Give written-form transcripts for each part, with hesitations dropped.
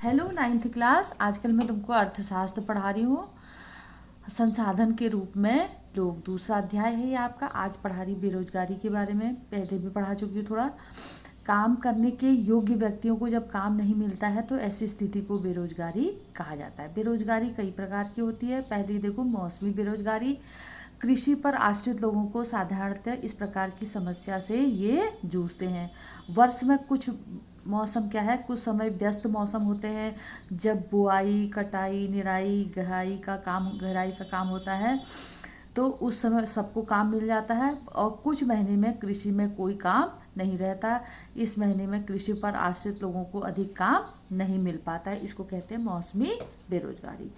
Hello 9th class. आजकल मैं तुमको अर्थशास्त्र पढ़ा रही हूँ संसाधन के रूप में। लोग दूसरा अध्याय है ये आपका। आज पढ़ा रही बेरोजगारी के बारे में। पहले भी पढ़ा चुकी हूँ थोड़ा। काम करने के योग्य व्यक्तियों को जब काम नहीं मिलता है तो ऐसी स्थिति को बेरोजगारी कहा जाता है। बेरोजगारी कई प्रकार की होती है। पहले देखो मौसमी बेरोजगारी। कृषि पर आश्रित लोगों को साधारणतः इस प्रकार की समस्या से ये जूझते हैं। वर्ष में कुछ मौसम क्या है, कुछ समय व्यस्त मौसम होते हैं जब बुआई, कटाई, निराई, गहराई का काम होता है, तो उस समय सबको काम मिल जाता है। और कुछ महीने में कृषि में कोई काम नहीं रहता। इस महीने में कृषि पर आश्रित लोगों को अधिक काम नहीं मिल पाता है। इसको कहते हैं मौसमी बेरोजगारी।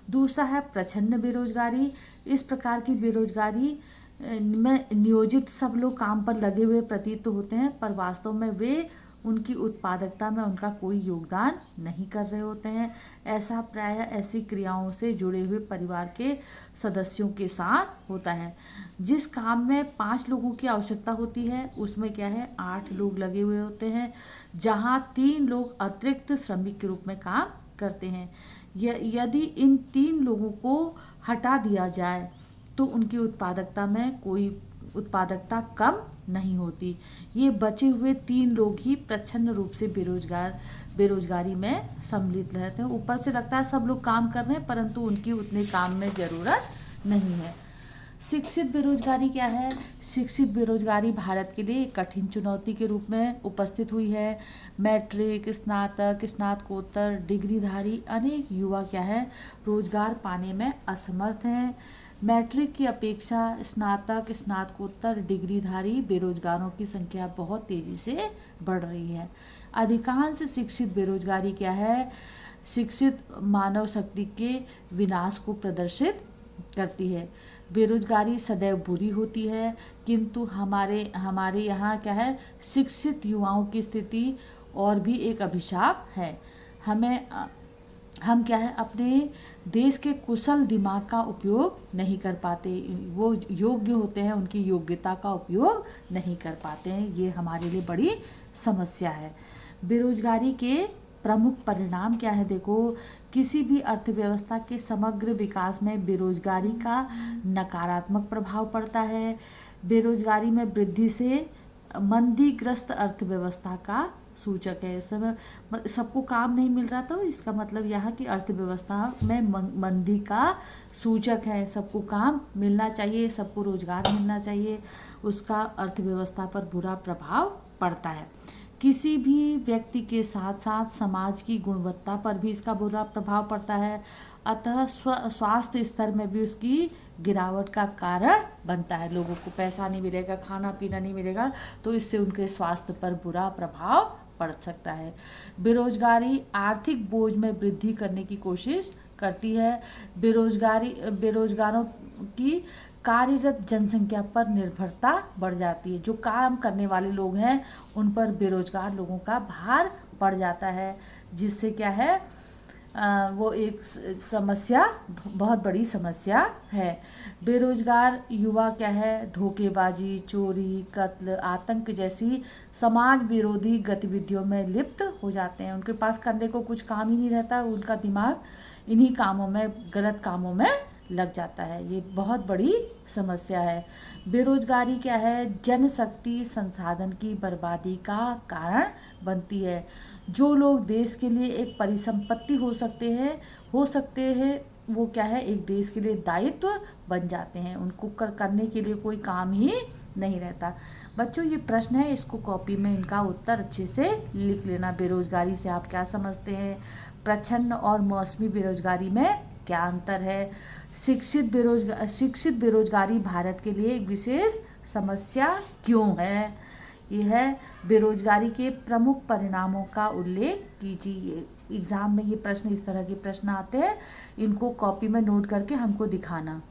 दूसरा है प्रच्छन्न बेरोजगारी। इस प्रकार की बेरोजगारी में नियोजित सब लोग काम पर लगे हुए प्रतीत तो होते हैं, पर वास्तव में वे उनकी उत्पादकता में उनका कोई योगदान नहीं कर रहे होते हैं। ऐसा प्रायः ऐसी क्रियाओं से जुड़े हुए परिवार के सदस्यों के साथ होता है। जिस काम में 5 लोगों की आवश्यकता होती है उसमें क्या है 8 लोग लगे हुए होते हैं, जहाँ 3 लोग अतिरिक्त श्रमिक के रूप में काम करते हैं। यदि इन 3 लोगों को हटा दिया जाए तो उनकी उत्पादकता कम नहीं होती। ये बचे हुए 3 लोग ही प्रच्छन्न रूप से बेरोजगारी में सम्मिलित रहते हैं। ऊपर से लगता है सब लोग काम कर रहे हैं, परंतु उनकी उतने काम में ज़रूरत नहीं है। शिक्षित बेरोजगारी क्या है? शिक्षित बेरोजगारी भारत के लिए एक कठिन चुनौती के रूप में उपस्थित हुई है। मैट्रिक, स्नातक, स्नातकोत्तर डिग्रीधारी अनेक युवा क्या है रोजगार पाने में असमर्थ हैं। मैट्रिक की अपेक्षा स्नातक, स्नातकोत्तर डिग्रीधारी बेरोजगारों की संख्या बहुत तेजी से बढ़ रही है। अधिकांश शिक्षित बेरोजगारी क्या है? शिक्षित मानव शक्ति के विनाश को प्रदर्शित करती है। बेरोजगारी सदैव बुरी होती है, किंतु हमारे यहाँ क्या है शिक्षित युवाओं की स्थिति और भी एक अभिशाप है। हम क्या है अपने देश के कुशल दिमाग का उपयोग नहीं कर पाते। वो योग्य होते हैं, उनकी योग्यता का उपयोग नहीं कर पाते हैं। ये हमारे लिए बड़ी समस्या है। बेरोजगारी के प्रमुख परिणाम क्या है? देखो, किसी भी अर्थव्यवस्था के समग्र विकास में बेरोजगारी का नकारात्मक प्रभाव पड़ता है। बेरोजगारी में वृद्धि से मंदीग्रस्त अर्थव्यवस्था का सूचक है। इस समय सबको काम नहीं मिल रहा, तो इसका मतलब यहाँ की अर्थव्यवस्था में मंदी का सूचक है। सबको काम मिलना चाहिए, सबको रोजगार मिलना चाहिए, उसका अर्थव्यवस्था पर बुरा प्रभाव पड़ता है। किसी भी व्यक्ति के साथ साथ समाज की गुणवत्ता पर भी इसका बुरा प्रभाव पड़ता है। अतः स्वास्थ्य स्तर में भी उसकी गिरावट का कारण बनता है। लोगों को पैसा नहीं मिलेगा, खाना पीना नहीं मिलेगा, तो इससे उनके स्वास्थ्य पर बुरा प्रभाव पड़ सकता है। बेरोजगारी आर्थिक बोझ में वृद्धि करने की कोशिश करती है। बेरोजगारों की कार्यरत जनसंख्या पर निर्भरता बढ़ जाती है। जो काम करने वाले लोग हैं उन पर बेरोजगार लोगों का भार पड़ जाता है, जिससे क्या है वो एक समस्या, बहुत बड़ी समस्या है। बेरोजगार युवा क्या है धोखेबाजी, चोरी, कत्ल, आतंक जैसी समाज विरोधी गतिविधियों में लिप्त हो जाते हैं। उनके पास करने को कुछ काम ही नहीं रहता, उनका दिमाग इन्हीं कामों में, गलत कामों में लग जाता है। ये बहुत बड़ी समस्या है। बेरोजगारी क्या है जनशक्ति संसाधन की बर्बादी का कारण बनती है। जो लोग देश के लिए एक परिसंपत्ति हो सकते हैं वो क्या है एक देश के लिए दायित्व बन जाते हैं। उनको करने के लिए कोई काम ही नहीं रहता। बच्चों, ये प्रश्न है, इसको कॉपी में इनका उत्तर अच्छे से लिख लेना। बेरोजगारी से आप क्या समझते हैं? प्रच्छन्न और मौसमी बेरोजगारी में क्या अंतर है? शिक्षित बेरोजगारी भारत के लिए एक विशेष समस्या क्यों है? यह है बेरोजगारी के प्रमुख परिणामों का उल्लेख कीजिए। एग्जाम में ये प्रश्न, इस तरह के प्रश्न आते हैं, इनको कॉपी में नोट करके हमको दिखाना।